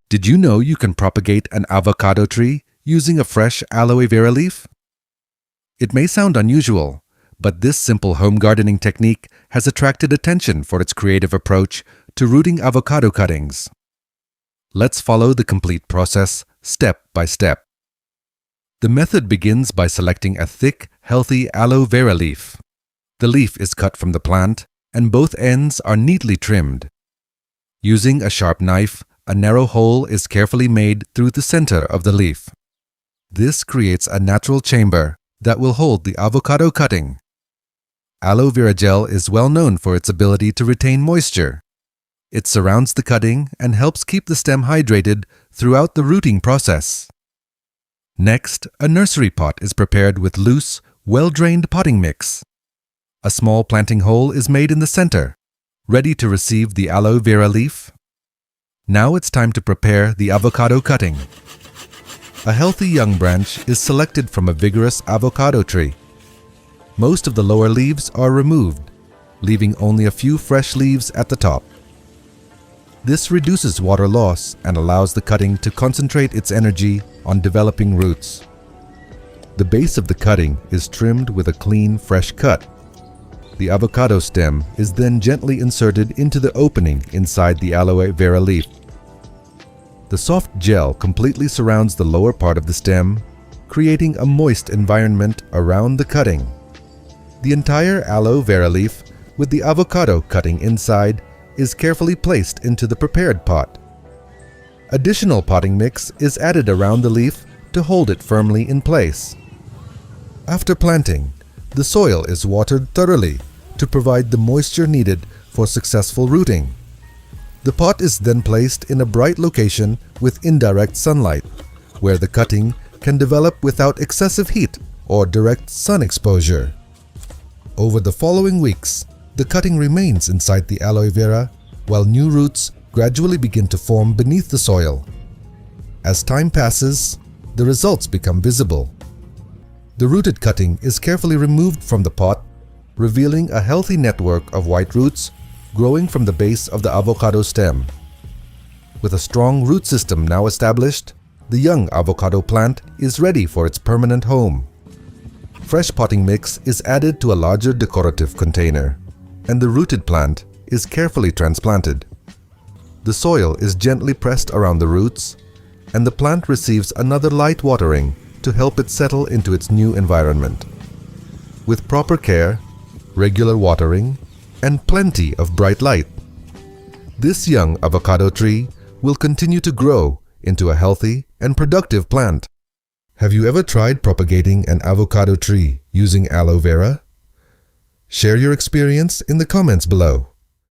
Did you know you can propagate an avocado tree using a fresh aloe vera leaf? It may sound unusual, but this simple home gardening technique has attracted attention for its creative approach to rooting avocado cuttings. Let's follow the complete process step by step. The method begins by selecting a thick, healthy aloe vera leaf. The leaf is cut from the plant, and both ends are neatly trimmed. Using a sharp knife, a narrow hole is carefully made through the center of the leaf. This creates a natural chamber that will hold the avocado cutting. Aloe vera gel is well known for its ability to retain moisture. It surrounds the cutting and helps keep the stem hydrated throughout the rooting process. Next, a nursery pot is prepared with loose, well-drained potting mix. A small planting hole is made in the center, ready to receive the aloe vera leaf. Now it's time to prepare the avocado cutting. A healthy young branch is selected from a vigorous avocado tree. Most of the lower leaves are removed, leaving only a few fresh leaves at the top. This reduces water loss and allows the cutting to concentrate its energy on developing roots. The base of the cutting is trimmed with a clean, fresh cut. The avocado stem is then gently inserted into the opening inside the aloe vera leaf. The soft gel completely surrounds the lower part of the stem, creating a moist environment around the cutting. The entire aloe vera leaf, with the avocado cutting inside, is carefully placed into the prepared pot. Additional potting mix is added around the leaf to hold it firmly in place. After planting, the soil is watered thoroughly to provide the moisture needed for successful rooting. The pot is then placed in a bright location with indirect sunlight, where the cutting can develop without excessive heat or direct sun exposure. Over the following weeks, the cutting remains inside the aloe vera while new roots gradually begin to form beneath the soil. As time passes, the results become visible. The rooted cutting is carefully removed from the pot, revealing a healthy network of white roots growing from the base of the avocado stem. With a strong root system now established, the young avocado plant is ready for its permanent home. Fresh potting mix is added to a larger decorative container, and the rooted plant is carefully transplanted. The soil is gently pressed around the roots, and the plant receives another light watering to help it settle into its new environment. With proper care, regular watering, and plenty of bright light, this young avocado tree will continue to grow into a healthy and productive plant. Have you ever tried propagating an avocado tree using aloe vera? Share your experience in the comments below.